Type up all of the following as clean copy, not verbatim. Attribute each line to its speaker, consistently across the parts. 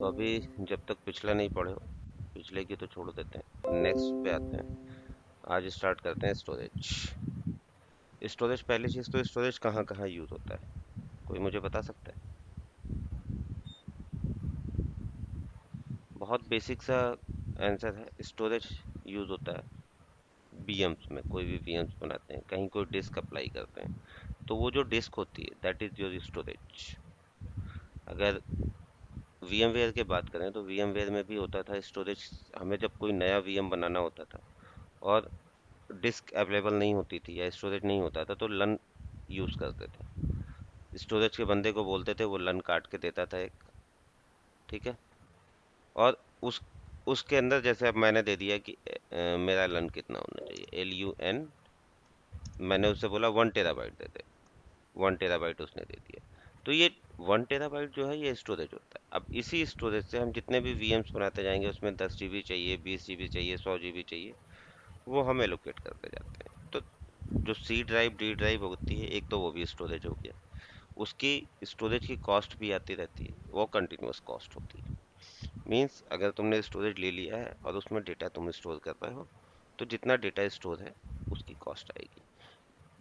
Speaker 1: तो अभी जब तक पिछला नहीं पढ़े हो, पिछले की तो छोड़ देते हैं, नेक्स्ट पे आते हैं। आज स्टार्ट करते हैं स्टोरेज। स्टोरेज पहली चीज़ तो स्टोरेज कहाँ कहाँ यूज़ होता है, कोई मुझे बता सकता है? बहुत बेसिक सा आंसर है, स्टोरेज यूज़ होता है वीएम्स में। कोई भी वीएम्स बनाते हैं, कहीं कोई डिस्क अप्लाई करते हैं, तो वो जो डिस्क होती है दैट इज योर स्टोरेज। अगर VMware की बात करें तो VMware में भी होता था स्टोरेज। हमें जब कोई नया VM बनाना होता था और डिस्क अवेलेबल नहीं होती थी या स्टोरेज नहीं होता था, तो लन यूज़ करते थे। स्टोरेज के बंदे को बोलते थे, वो लन काट के देता था एक। ठीक है। और उस उसके अंदर जैसे अब मैंने दे दिया कि मेरा लन कितना होना चाहिए, LUN। मैंने उससे बोला 1 टेराबाइट दे दे, 1 टेराबाइट उसने दे दिया। तो ये 1 टेराबाइट जो है ये स्टोरेज होता है। अब इसी स्टोरेज से हम जितने भी VMs बनाते जाएंगे, उसमें 10 GB चाहिए, 20 GB चाहिए, 100 GB चाहिए, वो हम एलोकेट करते जाते हैं। तो जो C ड्राइव D ड्राइव होती है, एक तो वो भी स्टोरेज हो गया। उसकी स्टोरेज की कॉस्ट भी आती रहती है, वो कंटिन्यूअस कॉस्ट होती है। मीन्स अगर तुमने स्टोरेज ले लिया है और उसमें डेटा तुम स्टोर कर रहे हो, तो जितना डेटा स्टोर है उसकी कॉस्ट आएगी।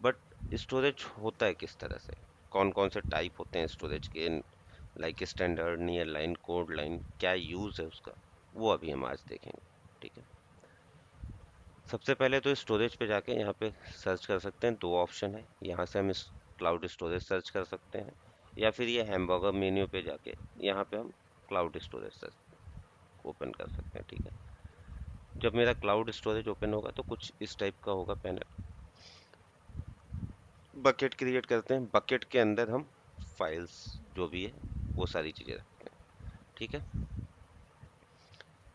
Speaker 1: बट स्टोरेज होता है किस तरह से, कौन कौन से टाइप होते हैं स्टोरेज के, like standard, near line, cold line, क्या यूज है उसका, वो अभी हम आज देखेंगे। ठीक है। सबसे पहले तो स्टोरेज पे जाके यहाँ पे सर्च कर सकते हैं। दो ऑप्शन है, यहाँ से हम इस क्लाउड स्टोरेज सर्च कर सकते हैं, या फिर ये हैमबर्गर मेन्यू पे जाके यहाँ पे हम क्लाउड स्टोरेज सर्च ओपन कर सकते हैं। ठीक है। जब मेरा क्लाउड स्टोरेज ओपन होगा तो कुछ इस टाइप का होगा पैनल। बकेट क्रिएट करते हैं, बकेट के अंदर हम फाइल्स जो भी है वो सारी चीज़ें रखते हैं। ठीक है।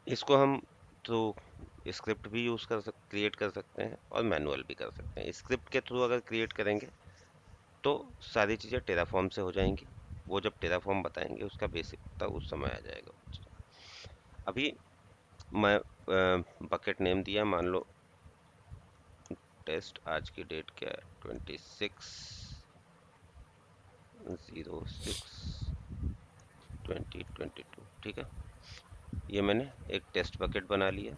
Speaker 1: इसको हम तो स्क्रिप्ट भी यूज़ कर क्रिएट कर सकते हैं और मैनुअल भी कर सकते हैं। स्क्रिप्ट के थ्रू अगर क्रिएट करेंगे तो सारी चीज़ें टेराफॉर्म से हो जाएंगी। वो जब टेराफॉर्म बताएंगे उसका बेसिक तब उस समय आ जाएगा। अभी मैं बकेट नेम दिया, मान लो टेस्ट। आज की डेट क्या है, 26/06/2022। ठीक है। ये मैंने एक टेस्ट बकेट बना लिया।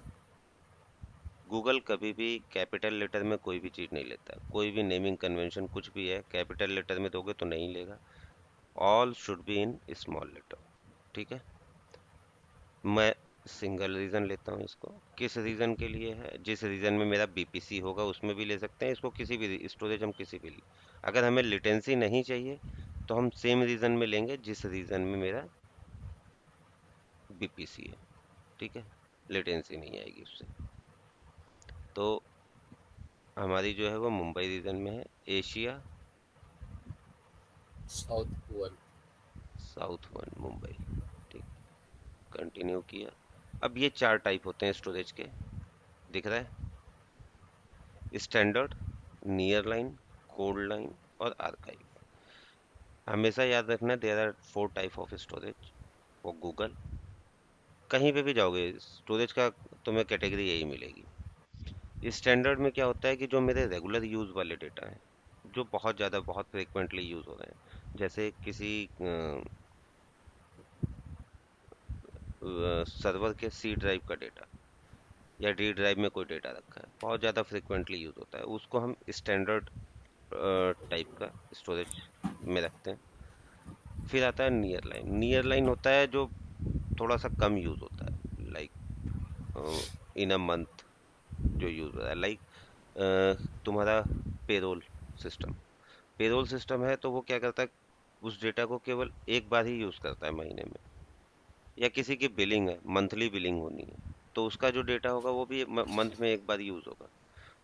Speaker 1: गूगल कभी भी कैपिटल लेटर में कोई भी चीज़ नहीं लेता। कोई भी नेमिंग कन्वेंशन कुछ भी है, कैपिटल लेटर में दोगे तो नहीं लेगा। All should be in small letter. ठीक है। मैं सिंगल रीजन लेता हूँ इसको। किस रीजन के लिए है, जिस रीजन में मेरा BPC होगा उसमें भी ले सकते हैं इसको, किसी भी स्टोरेज हम किसी भी अगर हमें लिटेंसी नहीं चाहिए तो हम सेम रीजन में लेंगे जिस रीजन में मेरा BPC है। ठीक है। लेटेंसी नहीं आएगी उससे। तो हमारी जो है वो मुंबई रीजन में है, Asia
Speaker 2: south one.
Speaker 1: South one Mumbai. ठीक। कंटिन्यू किया। अब ये चार टाइप होते हैं स्टोरेज के, दिख रहा है? Standard, near line, cold line और आर्काइव। हमेशा याद रखना, there are 4 type of storage. वो गूगल कहीं पे भी जाओगे स्टोरेज का तुम्हें कैटेगरी यही मिलेगी। स्टैंडर्ड में क्या होता है कि जो मेरे रेगुलर यूज वाले डेटा हैं, जो बहुत ज़्यादा बहुत फ्रिक्वेंटली यूज हो रहे हैं, जैसे किसी सर्वर के C ड्राइव का डेटा या D ड्राइव में कोई डेटा रखा है, बहुत ज़्यादा फ्रिक्वेंटली यूज होता है, उसको हम स्टैंडर्ड टाइप का स्टोरेज में रखते हैं। फिर आता है नियर लाइन। नियर लाइन होता है जो थोड़ा सा कम यूज होता है, लाइक इन अ मंथ जो यूज हो रहा है, लाइक तुम्हारा पेरोल सिस्टम। पेरोल सिस्टम है तो वो क्या करता है, उस डेटा को केवल एक बार ही यूज करता है महीने में। या किसी की बिलिंग है, मंथली बिलिंग होनी है, तो उसका जो डेटा होगा वो भी मंथ में एक बार यूज होगा।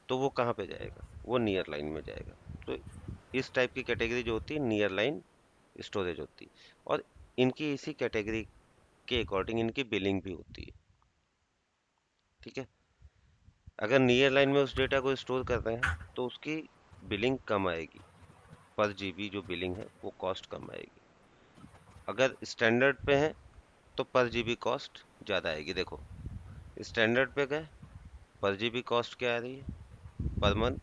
Speaker 1: तो वो कहाँ पे जाएगा, वो नियर लाइन में जाएगा। तो इस टाइप की कैटेगरी जो होती है नियर लाइन स्टोरेज होती है। और इनकी इसी कैटेगरी के अकॉर्डिंग इनकी बिलिंग भी होती है। ठीक है। अगर नियर लाइन में उस डेटा को स्टोर कर रहे हैं तो उसकी बिलिंग कम आएगी, पर GB जो बिलिंग है वो कॉस्ट कम आएगी। अगर स्टैंडर्ड पे है तो पर GB कॉस्ट ज़्यादा आएगी। देखो स्टैंडर्ड पे गए, पर GB कॉस्ट क्या आ रही है पर मंथ,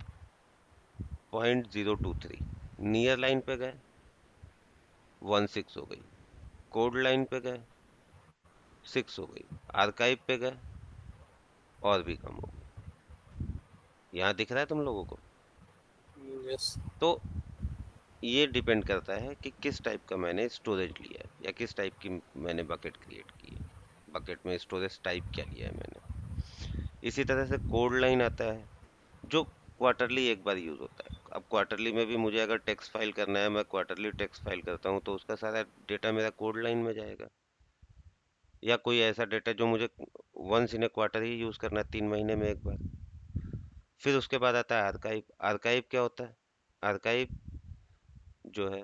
Speaker 1: 0.023। नियर लाइन पे गए 16 हो गई। कोड लाइन पे गए 6 हो गई। आर्काइव पे गए, और भी कम हो गई। यहाँ दिख रहा है तुम लोगों को?
Speaker 2: यस।
Speaker 1: तो ये डिपेंड करता है कि किस टाइप का मैंने स्टोरेज लिया है, या किस टाइप की मैंने बकेट क्रिएट की है, बकेट में स्टोरेज टाइप क्या लिया है मैंने। इसी तरह से कोड लाइन आता है, जो क्वार्टरली एक बार यूज होता है। अब क्वार्टरली में भी मुझे अगर टेक्स्ट फाइल करना है, मैं क्वार्टरली टेक्स्ट फाइल करता हूँ, तो उसका सारा डेटा मेरा कोड लाइन में जाएगा। या कोई ऐसा डेटा जो मुझे वंस इन ए क्वार्टर ही यूज करना है, 3 महीने में एक बार। फिर उसके बाद आता है आर्काइव। आर्काइव क्या होता है? आर्काइव जो है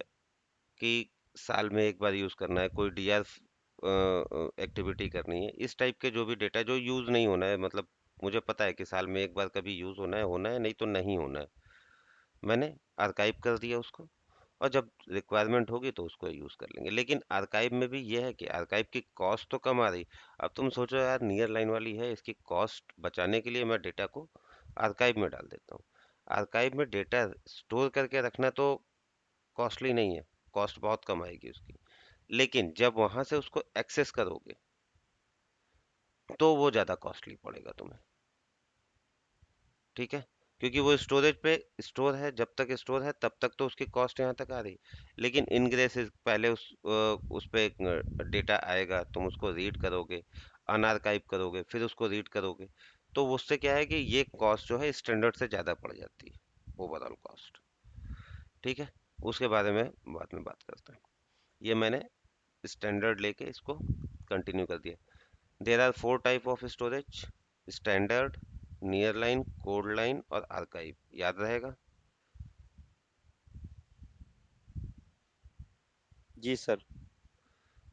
Speaker 1: कि साल में एक बार यूज करना है, कोई डीआर एक्टिविटी करनी है, इस टाइप के जो भी डेटा जो यूज नहीं होना है, मतलब मुझे पता है कि साल में एक बार कभी यूज होना है, नहीं तो नहीं होना है, मैंने आर्काइव कर दिया उसको। और जब रिक्वायरमेंट होगी तो उसको यूज कर लेंगे। लेकिन आर्काइव में भी यह है कि आर्काइव की कॉस्ट तो कम आ रही। अब तुम सोचो यार, नियर लाइन वाली है, इसकी कॉस्ट बचाने के लिए मैं डेटा को आर्काइव में डाल देता हूँ। आर्काइव में डेटा स्टोर करके रखना तो कॉस्टली नहीं है, कॉस्ट बहुत कम आएगी उसकी। लेकिन जब वहां से उसको एक्सेस करोगे, तो वो ज्यादा कॉस्टली पड़ेगा तुम्हें। ठीक है? क्योंकि वो स्टोरेज पे स्टोर है, जब तक स्टोर है तब तक तो उसकी कॉस्ट यहाँ तक आ रही। लेकिन इनग्रेस पहले उस पे डेटा आएगा, तुम उसको रीड करोगे, अनआर्काइव करोगे, फिर उसको रीड करोगे, तो उससे क्या है कि ये कॉस्ट जो है स्टैंडर्ड से ज्यादा पड़ जाती है, ओवरऑल कॉस्ट। ठीक है? उसके बारे में बाद में बात करते हैं। ये मैंने स्टैंडर्ड लेके इसको कंटिन्यू कर दिया। There are 4 type of storage: standard, near line, cold line और आर्काइव। याद रहेगा?
Speaker 2: जी सर।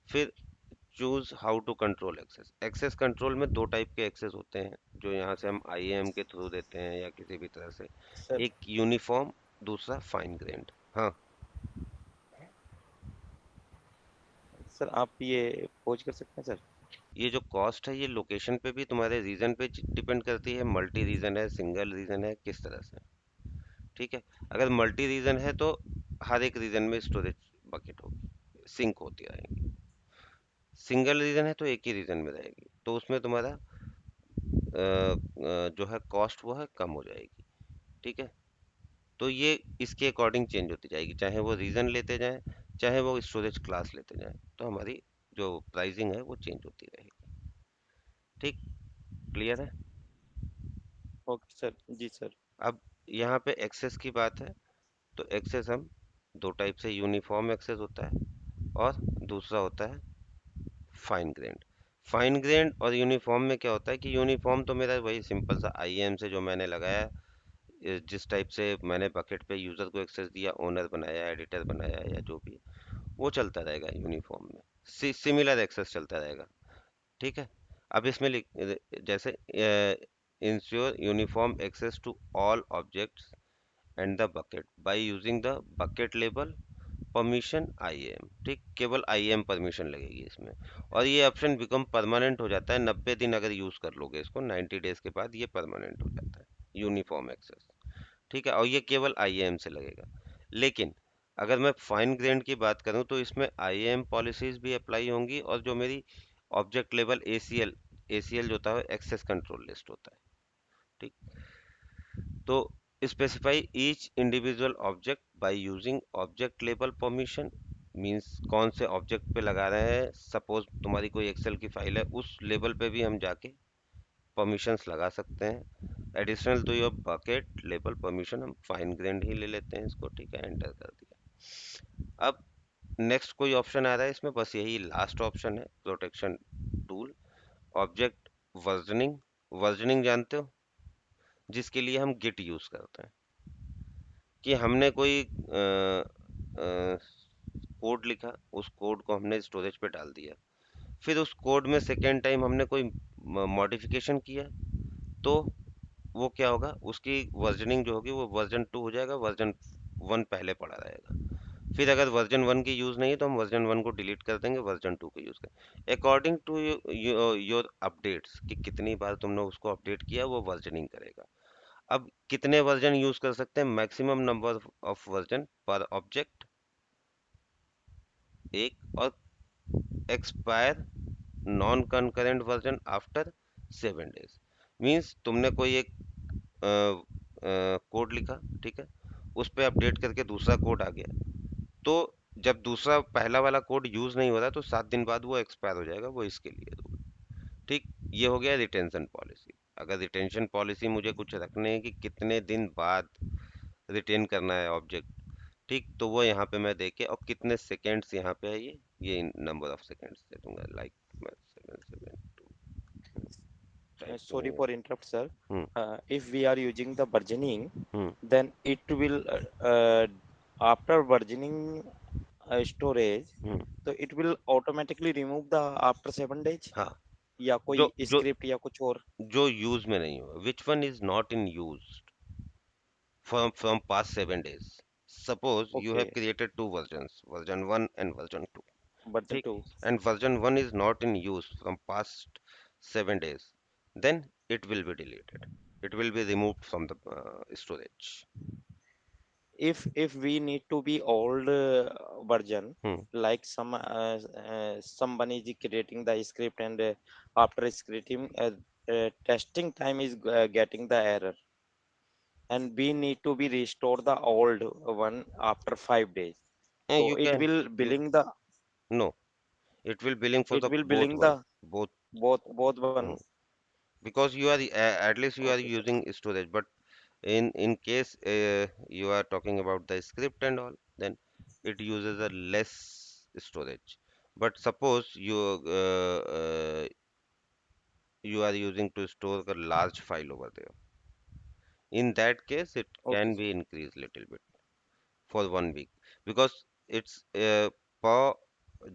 Speaker 1: फिर choose how to control access. Access control में 2 टाइप के एक्सेस होते हैं, जो यहाँ से हम आईएएम के थ्रू देते हैं या किसी भी तरह से।
Speaker 2: सर
Speaker 1: एक यूनिफॉर्म, दूसरा फाइन ग्रेन्ड। हाँ।
Speaker 2: सर आप ये खोज कर सकते हैं सर।
Speaker 1: ये जो कॉस्ट है, ये लोकेशन पे भी, तुम्हारे रीजन पे डिपेंड करती है, मल्टी रीजन है, सिंगल रीजन है, किस तरह से। ठीक है? अगर मल्टी रीजन है तो हर एक रीजन में स्टोरेज बकेट होगी, सिंक होती रहेंगी। सिंगल रीजन है तो एक ही रीजन में रहेगी, तो उसमें तुम्हारा जो है कॉस्ट वो है कम हो जाएगी। ठीक है? तो ये इसके अकॉर्डिंग चेंज होती जाएगी, चाहे वो रीजन लेते जाएं, चाहे वो स्टोरेज क्लास लेते जाएं, तो हमारी जो प्राइसिंग है वो चेंज होती रहेगी। ठीक? क्लियर है?
Speaker 2: Okay sir. जी सर।
Speaker 1: अब यहाँ पे एक्सेस की बात है, तो एक्सेस हम 2 टाइप से, यूनिफॉर्म एक्सेस होता है और दूसरा होता है फाइन ग्रेन्ड। फाइन ग्रेन्ड और यूनिफॉर्म में क्या होता है कि यूनिफॉर्म तो मेरा वही सिंपल सा आईएएम से जो मैंने लगाया, जिस टाइप से मैंने बकेट पे यूजर को एक्सेस दिया, ओनर बनाया, एडिटर बनाया, या जो भी, वो चलता रहेगा यूनिफॉर्म में। सिमिलर एक्सेस चलता रहेगा। ठीक है? अब इसमें जैसे ensure uniform access to all objects and the bucket by using the bucket लेबल परमिशन आईएम। ठीक? केवल आईएम परमिशन लगेगी इसमें। और ये ऑप्शन बिकम परमानेंट हो जाता है 90 दिन अगर यूज कर लोगे इसको, 90 डेज के बाद ये परमानेंट हो जाता है, यूनिफॉर्म एक्सेस। ठीक है? और ये केवल आईएएम से लगेगा। लेकिन अगर मैं फाइन ग्रेड की बात करूं, तो इसमें आईएएम पॉलिसीज भी अप्लाई होंगी, और जो मेरी ऑब्जेक्ट लेवल एसीएल, एसीएल जो होता है एक्सेस कंट्रोल लिस्ट होता है। ठीक? तो specify each individual object by using object label permission. Means कौन से ऑब्जेक्ट पे लगा रहे हैं, सपोज तुम्हारी कोई एक्सेल की फाइल है, उस लेवल पे भी हम जाके परमिशंस लगा सकते हैं। एडिशनल टू योर बकेट लेबल परमिशन, हम फाइन ग्रेड ही ले लेते हैं इसको। ठीक है? एंटर कर दिया। अब नेक्स्ट कोई ऑप्शन आ रहा है इसमें? बस यही लास्ट ऑप्शन है, protection tool, object versioning. Versioning जानते हो? जिसके लिए हम गिट यूज करते हैं, कि हमने कोई कोड लिखा, उस कोड को हमने स्टोरेज पे डाल दिया, फिर उस कोड में सेकेंड टाइम हमने कोई मॉडिफिकेशन किया, तो वो क्या होगा, उसकी वर्जनिंग जो होगी वो वर्जन 2 हो जाएगा, वर्जन 1 पहले पड़ा रहेगा। फिर अगर वर्जन 1 की यूज नहीं है तो हम वर्जन 1 को डिलीट कर देंगे, वर्जन 2 को यूज करें, अकॉर्डिंग टू योर अपडेट्स, कि कितनी बार तुमने उसको अपडेट किया, वो वर्जनिंग करेगा। अब कितने वर्जन यूज कर सकते हैं? मैक्सिमम नंबर ऑफ वर्जन पर ऑब्जेक्ट, एक, और expire non concurrent version after 7 days। Means तुमने कोई एक कोड लिखा, ठीक है, उस पे अपडेट करके दूसरा कोड आ गया, तो जब दूसरा पहला वाला कोड यूज नहीं हो रहा तो 7 दिन बाद वो एक्सपायर हो जाएगा, वो इसके लिए रूल। ठीक, ये हो गया रिटेंशन पॉलिसी। अगर रिटेंशन पॉलिसी मुझे कुछ रखने हैं कि कितने दिन बाद रिटेन करना है ऑब्जेक्ट, ठीक, तो वो यहाँ पे मैं देके और कितने सेकेंड्स यहाँ पे है, ये नंबर ऑफ सेकेंड्स दे दूंगा, like 772
Speaker 2: Sorry
Speaker 1: typing.
Speaker 2: for interrupt, sir.
Speaker 1: Hmm
Speaker 2: If we are using the versioning,
Speaker 1: hmm
Speaker 2: then it will after versioning storage,
Speaker 1: हम्म
Speaker 2: तो it will automatically remove the after 7 days
Speaker 1: हाँ,
Speaker 2: या
Speaker 1: जो
Speaker 2: कोई
Speaker 1: जो
Speaker 2: स्क्रिप्ट या कुछ और।
Speaker 1: जो यूज में नहीं हुआ, which one is not in use from past 7 days. Suppose you
Speaker 2: okay,
Speaker 1: have created two versions, version 1 and version 2.
Speaker 2: Version
Speaker 1: ठीक,
Speaker 2: 2।
Speaker 1: and version 1 is not in use from past 7 days, then it will be deleted. It will be removed from the storage.
Speaker 2: If we need to be old version,
Speaker 1: Hmm.
Speaker 2: like someone is creating the script and after scripting testing time is getting the error, and we need to be restore the old one after 5 days,
Speaker 1: And
Speaker 2: so
Speaker 1: you can you no, it will billing for
Speaker 2: it
Speaker 1: the
Speaker 2: will
Speaker 1: both
Speaker 2: billing
Speaker 1: one,
Speaker 2: the
Speaker 1: both.
Speaker 2: both one.
Speaker 1: Hmm. Because you are at least you are
Speaker 2: Okay, sir.
Speaker 1: using storage, but in case you are talking about the script and all, then it uses a less storage. But suppose you are using to store a large file over there, in that case it
Speaker 2: Okay,
Speaker 1: can
Speaker 2: sir.
Speaker 1: be increased little bit for 1 week, because it's per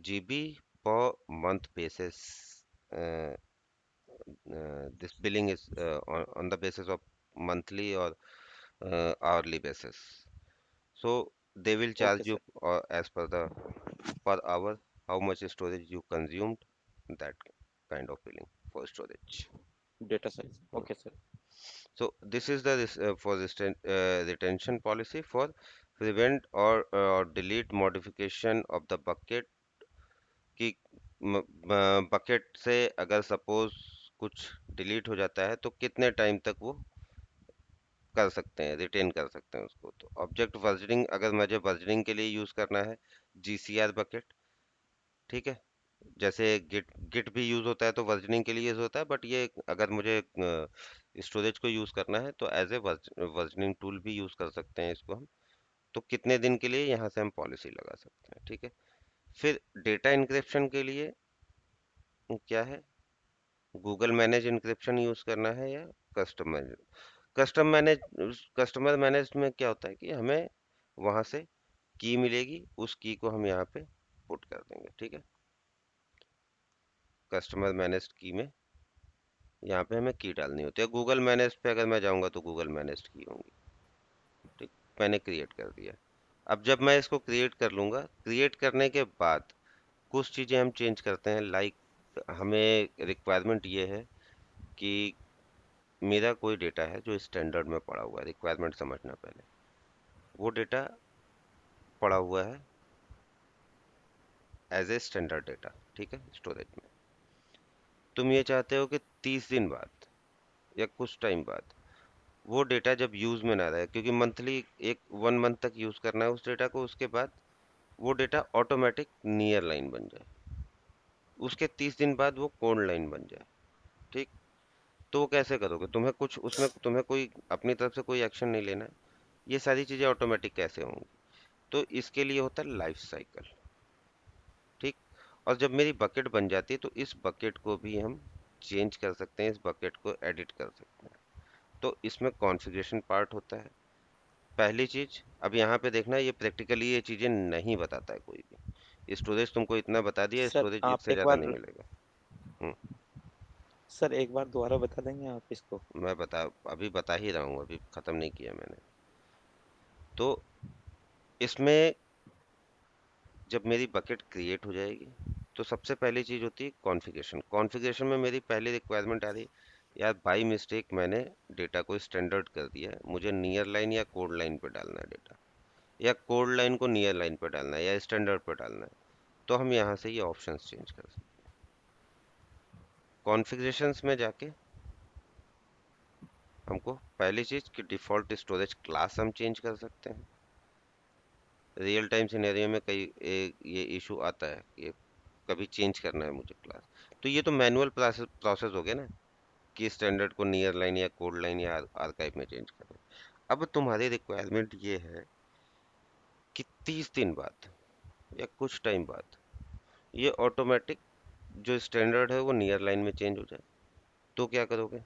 Speaker 1: GB per month basis. uh, this billing is on the basis of monthly or hourly basis. So they will charge
Speaker 2: Okay,
Speaker 1: you
Speaker 2: sir.
Speaker 1: as per the per hour how much storage you consumed, that kind of billing for storage.
Speaker 2: Data size.
Speaker 1: Hmm.
Speaker 2: Okay, sir.
Speaker 1: So this is the for retention policy for prevent or delete modification of the bucket, कि bucket से अगर suppose कुछ delete हो जाता है तो कितने time तक वो कर सकते हैं, रिटेन कर सकते हैं उसको। तो ऑब्जेक्ट वर्जनिंग अगर मुझे वर्जनिंग के लिए यूज करना है, जीसीआर बकेट, ठीक है, जैसे गिट गिट भी यूज होता है तो वर्जनिंग के लिए यूज होता है, बट ये अगर मुझे स्टोरेज को यूज करना है तो एज ए वर्जनिंग टूल भी यूज कर सकते हैं इसको हम। तो कितने दिन के लिए यहाँ से हम पॉलिसी लगा सकते हैं, ठीक है। फिर डेटा इंक्रिप्शन के लिए क्या है, गूगल मैनेज इंक्रिप्शन यूज करना है या कस्टम मैनेज। कस्टमर मैनेज में क्या होता है कि हमें वहां से की मिलेगी, उस की को हम यहाँ पे पुट कर देंगे, ठीक है। कस्टमर मैनेज की में यहाँ पे हमें की डालनी होती है, गूगल मैनेज पे अगर मैं जाऊंगा तो गूगल मैनेज की होंगी, ठीक। मैंने क्रिएट कर दिया। अब जब मैं इसको क्रिएट कर लूंगा, क्रिएट करने के बाद कुछ चीजें हम चेंज करते हैं, लाइक हमें रिक्वायरमेंट ये है कि मेरा कोई डेटा है जो स्टैंडर्ड में पड़ा हुआ है, रिक्वायरमेंट समझना पहले। वो डेटा पड़ा हुआ है एज ए स्टैंडर्ड डेटा, ठीक है, स्टोरेज में। तुम ये चाहते हो कि 30 दिन बाद या कुछ टाइम बाद वो डेटा जब यूज में ना रहे, क्योंकि मंथली एक 1 मंथ तक यूज करना है उस डेटा को, उसके बाद वो डेटा ऑटोमेटिक नियर लाइन बन जाए, उसके 30 दिन बाद वो कोड लाइन बन जाए, ठीक। तो वो कैसे करोगे, तुम्हें कुछ उसमें तुम्हें कोई अपनी तरफ से कोई एक्शन नहीं लेना है, ये सारी चीजें ऑटोमेटिक कैसे होंगी। तो इसके लिए होता है लाइफ साइकिल, ठीक। और जब मेरी बकेट बन जाती है तो इस बकेट को भी हम चेंज कर सकते हैं, इस बकेट को एडिट कर सकते हैं। तो इसमें कॉन्फ़िगरेशन पार्ट होता है। पहली चीज, अब यहाँ पे देखना, ये प्रैक्टिकली ये चीजें नहीं बताता है कोई भी। स्टोरेज तुमको इतना बता दिया,
Speaker 2: सर
Speaker 1: स्टोरेज
Speaker 2: आप
Speaker 1: इससे
Speaker 2: एक
Speaker 1: ज्यादा नहीं
Speaker 2: बार
Speaker 1: मिलेगा। हम्म,
Speaker 2: सर एक बार दोबारा बता देंगे आप इसको।
Speaker 1: मैं बता अभी बता ही रहा हूँ, अभी खत्म नहीं किया मैंने। तो इसमें जब मेरी बकेट क्रिएट हो जाएगी तो सबसे पहली चीज होती है कॉन्फ़िगरेशन। कॉन्फ़िगरेशन में मेरी पहली रिक्वायरमेंट आ रही है, यार बाई मिस्टेक मैंने डेटा को स्टैंडर्ड कर दिया है, मुझे नियर लाइन या कोड लाइन पे डालना है डेटा, या कोड लाइन को नियर लाइन पे डालना है या स्टैंडर्ड पे डालना है। तो हम यहाँ से ये ऑप्शंस चेंज कर सकते हैं। कॉन्फ़िगरेशंस में जाके हमको पहली चीज कि डिफ़ॉल्ट स्टोरेज क्लास हम चेंज कर सकते हैं। रियल टाइम सिनेरियो में ये इशू आता है कि कभी चेंज करना है मुझे क्लास, तो ये तो मैनुअल प्रोसेस प्रोसेस हो गया ना, कि स्टैंडर्ड को नियर लाइन या कोड लाइन या आर्काइव में चेंज करें। अब तुम्हारी रिक्वायरमेंट ये है कि 30 दिन बाद या कुछ टाइम बाद ये ऑटोमेटिक जो स्टैंडर्ड है वो नियर लाइन में चेंज हो जाए, तो क्या करोगे?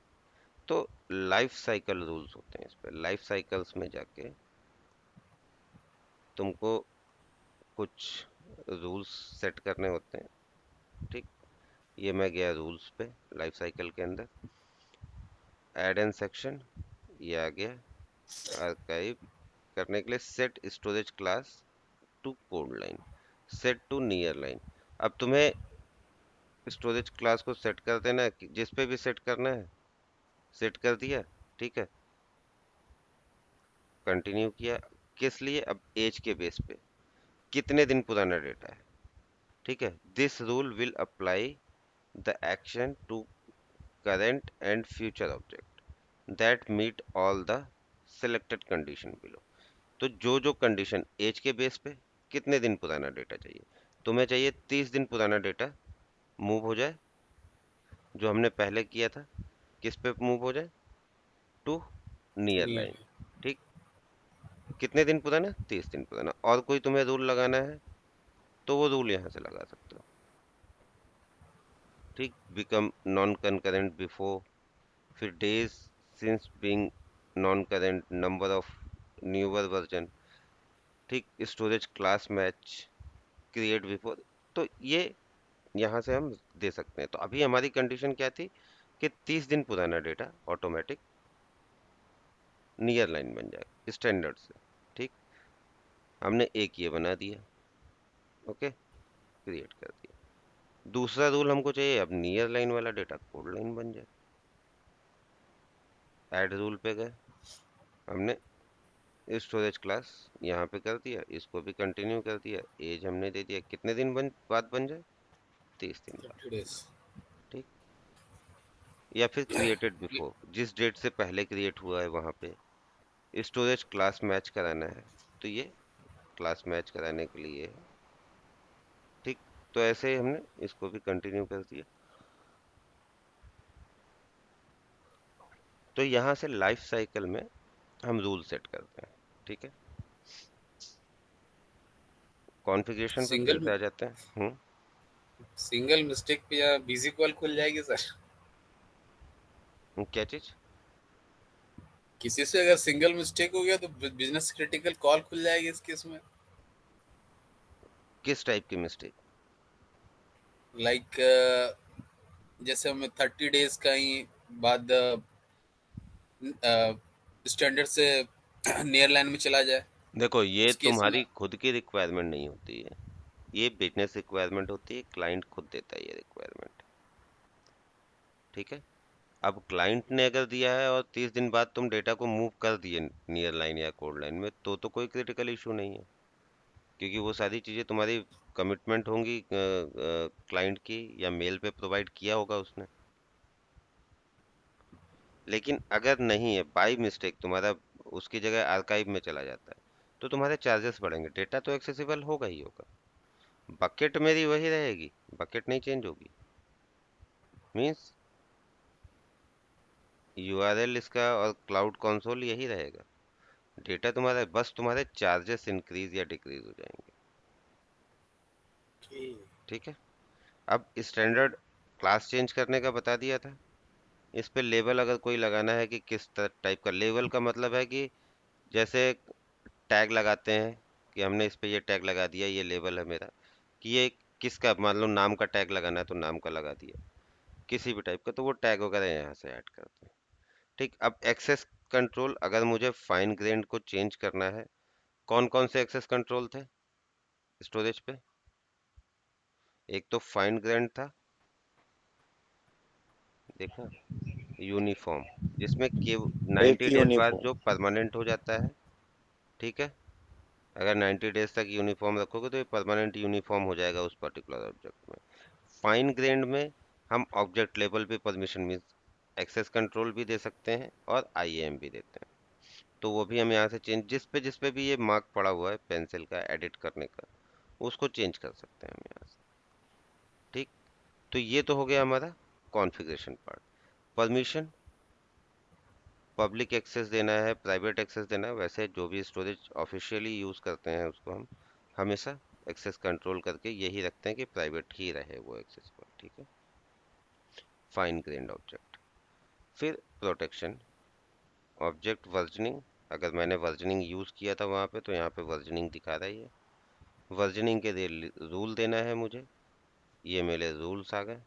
Speaker 1: तो लाइफ साइकिल रूल्स होते हैं इस पे। लाइफ साइकिल्स में जाके तुमको कुछ रूल्स सेट करने होते हैं। ठीक, ये मैं गया रूल्स पे लाइफ साइकिल के अंदर, ऐड एन सेक्शन, ये आ गया। आर्काइव करने के लिए set storage class to cold line, set to near line. अब तुम्हें स्टोरेज क्लास को सेट कर देना है जिस पे भी सेट करना है, सेट कर दिया। ठीक है, कंटिन्यू किया। किस लिए? अब एज के बेस पे कितने दिन पुराना डेटा है। ठीक है, this rule will apply the action to current and future object that meet all the selected condition below. तो जो जो कंडीशन एज के बेस पे कितने दिन पुराना डेटा चाहिए, तुम्हें चाहिए 30 दिन पुराना डेटा मूव हो जाए, जो हमने पहले किया था, किस पे मूव हो जाए? To near
Speaker 3: near
Speaker 1: line. ठीक, कितने दिन पुराना? 30 दिन पुराना। और कोई तुम्हें रूल लगाना है तो वो रूल यहाँ से लगा सकते हो। ठीक, बिकम नॉन कंकरेंट बिफोर, फिर days since being non current, number of newer version. ठीक, storage class match, create before. तो ये यहाँ से हम दे सकते हैं। तो अभी हमारी कंडीशन क्या थी कि 30 दिन पुराना डेटा ऑटोमेटिक नियर लाइन बन जाए स्टैंडर्ड से। ठीक, हमने एक ये बना दिया, ओके, क्रिएट कर दिया। दूसरा रूल हमको चाहिए अब नियर लाइन वाला डेटा कोड लाइन बन जाए। ऐड रूल पे गए, हमने स्टोरेज क्लास यहाँ पे कर दिया, इसको भी कंटिन्यू कर दिया। एज हमने दे दिया, कितने दिन बाद बन जाए? 30 दिन बाद।
Speaker 3: 30 days।
Speaker 1: ठीक, या फिर क्रिएटेड बिफोर, जिस डेट से पहले क्रिएट हुआ है वहां पे स्टोरेज क्लास मैच कराना है, तो ये क्लास मैच कराने के लिए है। ठीक, तो ऐसे ही हमने इसको भी कंटिन्यू कर दिया। तो यहाँ से लाइफ साइकिल में हम रूल सेट करते हैं। ठीक है, कॉन्फ़िगरेशन पे फिर
Speaker 3: सिंगल
Speaker 1: से आ जाते हैं।
Speaker 3: सिंगल मिस्टेक पे या बिजी कॉल खुल जाएगी सर?
Speaker 1: क्या चीज?
Speaker 3: किसी से अगर सिंगल मिस्टेक हो गया तो बिजनेस क्रिटिकल कॉल खुल जाएगी इस केस में।
Speaker 1: किस टाइप की मिस्टेक?
Speaker 3: लाइक जैसे हमें 30 days का ही बाद स्टैंडर्ड से नियर लाइन में चला जाए,
Speaker 1: देखो, ये
Speaker 3: उस केस में।
Speaker 1: तुम्हारी खुद की रिक्वायरमेंट नहीं होती है, ये बिजनेस रिक्वायरमेंट होती है। क्लाइंट खुद देता है ये रिक्वायरमेंट। ठीक है, अब क्लाइंट ने अगर दिया है और 30 दिन बाद तुम डेटा को मूव कर दिए नियर लाइन या कोड लाइन में, तो कोई क्रिटिकल इशू नहीं है, क्योंकि वो सारी चीजें तुम्हारी कमिटमेंट होंगी क्लाइंट की, या मेल पे प्रोवाइड किया होगा उसने। लेकिन अगर नहीं है, बाई मिस्टेक तुम्हारा उसकी जगह आर्काइव में चला जाता है, तो तुम्हारे चार्जेस बढ़ेंगे। डेटा तो एक्सेसिबल होगा ही होगा, बकेट मेरी वही रहेगी, बकेट नहीं चेंज होगी। मीन्स यूआरएल इसका और क्लाउड कंसोल यही रहेगा। डेटा तुम्हारा, बस तुम्हारे चार्जेस इंक्रीज या डिक्रीज हो जाएंगे। ठीक है, अब स्टैंडर्ड क्लास चेंज करने का बता दिया था। इस पे लेबल अगर कोई लगाना है कि किस टाइप का लेबल, का मतलब है कि जैसे टैग लगाते हैं कि हमने इस पे ये टैग लगा दिया, ये लेबल है मेरा, कि ये किसका, मान लो नाम का टैग लगाना है तो नाम का लगा दिया, किसी भी टाइप का, तो वो टैग वगैरह यहाँ से ऐड करते हैं। ठीक, अब एक्सेस कंट्रोल, अगर मुझे फाइन ग्रेन्ड को चेंज करना है, कौन कौन से एक्सेस कंट्रोल थे स्टोरेज पे? एक तो फाइन ग्रेन्ड था, देखा, यूनिफॉर्म, जिसमें के
Speaker 2: एक
Speaker 1: 90 डेज बाद
Speaker 2: यूनिफॉर्म।
Speaker 1: जो परमानेंट हो जाता है। ठीक है, अगर 90 डेज तक यूनिफॉर्म रखोगे तो ये परमानेंट यूनिफॉर्म हो जाएगा उस पर्टिकुलर ऑब्जेक्ट में। फाइन ग्रेन्ड में हम ऑब्जेक्ट लेवल पे परमिशन मीन्स एक्सेस कंट्रोल भी दे सकते हैं और IAM भी देते हैं। तो वो भी हम यहाँ से चेंज, जिस पे भी ये मार्क पड़ा हुआ है पेंसिल का एडिट करने का, उसको चेंज कर सकते हैं हम यहाँ से। ठीक, तो ये तो हो गया हमारा configuration part. Permission, public access देना है, प्राइवेट एक्सेस देना है, वैसे जो भी स्टोरेज ऑफिशियली यूज करते हैं उसको हम हमेशा एक्सेस कंट्रोल करके यही रखते हैं कि प्राइवेट ही रहे वो एक्सेस पर। ठीक है, फाइन ग्रेन्ड ऑब्जेक्ट। फिर प्रोटेक्शन, ऑब्जेक्ट वर्जनिंग, अगर मैंने वर्जनिंग यूज किया था वहां पे तो यहाँ पे वर्जनिंग दिखा रहा ही है। वर्जनिंग के लिए रूल देना है मुझे, ये मेरे रूल्स आ गए।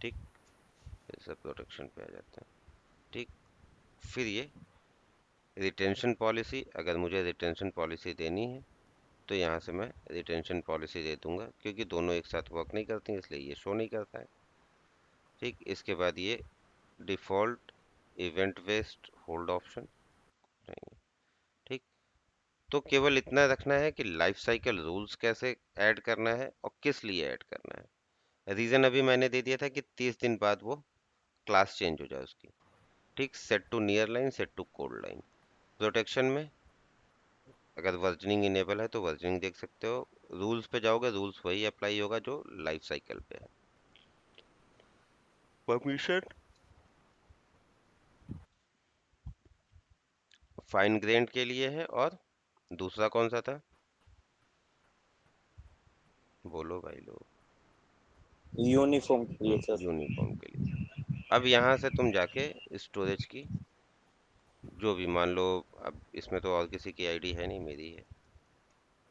Speaker 1: ठीक, ये सब प्रोटेक्शन पे आ जाते हैं। ठीक, फिर ये रिटेंशन पॉलिसी, अगर मुझे रिटेंशन पॉलिसी देनी है तो यहाँ से मैं रिटेंशन पॉलिसी दे दूंगा, क्योंकि दोनों एक साथ वर्क नहीं करती इसलिए ये शो नहीं करता है। ठीक, इसके बाद ये default event based hold option रहेंगे। ठीक, तो केवल इतना रखना है कि लाइफ साइकिल रूल्स कैसे ऐड करना है और किस लिए ऐड करना है। रीजन अभी मैंने दे दिया था कि 30 दिन बाद वो क्लास चेंज हो जाए उसकी। ठीक, set to near line, set to cold line. Protection में अगर वर्जनिंग इनेबल है तो वर्जनिंग देख सकते हो, रूल्स पे जाओगे रूल्स वही अप्लाई होगा जो लाइफ साइकिल पे है। परमिशन फाइन ग्रेन्ड के लिए है, और दूसरा कौन सा था, बोलो भाई लोग।
Speaker 2: यूनिफॉर्म के लिए सर।
Speaker 1: यूनिफॉर्म के लिए। अब यहाँ से तुम जाके स्टोरेज की जो भी मान लो, अब इसमें तो और किसी की आईडी है नहीं, मेरी है,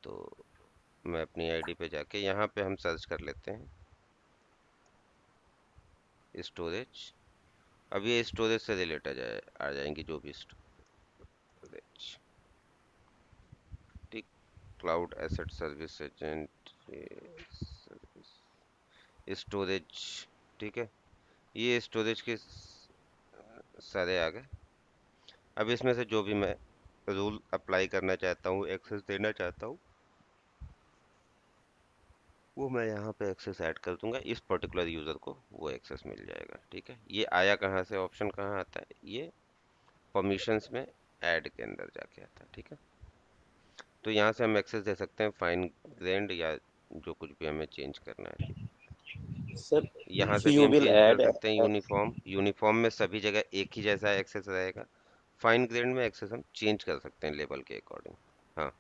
Speaker 1: तो मैं अपनी आईडी पे जाके यहाँ पे हम सर्च कर लेते हैं स्टोरेज। अब ये स्टोरेज से रिलेट आ जाएंगी जो भी स्टोरेज। ठीक, cloud asset service agent storage. ठीक है, ये स्टोरेज के सारे आ गए। अब इसमें से जो भी मैं रूल अप्लाई करना चाहता हूँ, एक्सेस देना चाहता हूँ, वो मैं यहाँ पे एक्सेस ऐड कर दूंगा, इस पर्टिकुलर यूजर को वो एक्सेस मिल जाएगा। ठीक है, ये आया कहाँ से, ऑप्शन कहाँ आता है, ये परमिशंस में ऐड के अंदर जाके आता है। ठीक है, तो यहाँ से हम एक्सेस दे सकते हैं फाइन ग्रेन्ड या जो कुछ भी हमें चेंज करना है। ठीक,
Speaker 2: सर
Speaker 1: यहाँ
Speaker 2: इफ
Speaker 1: से भी
Speaker 2: यू
Speaker 1: हम
Speaker 2: विल
Speaker 1: चेंज कर
Speaker 2: ऐड
Speaker 1: सकते हैं यूनिफॉर्म। यूनिफॉर्म में सभी जगह एक ही जैसा एक्सेस रहेगा। फाइन ग्रेड में एक्सेस हम चेंज कर सकते हैं लेवल के अकॉर्डिंग। हाँ,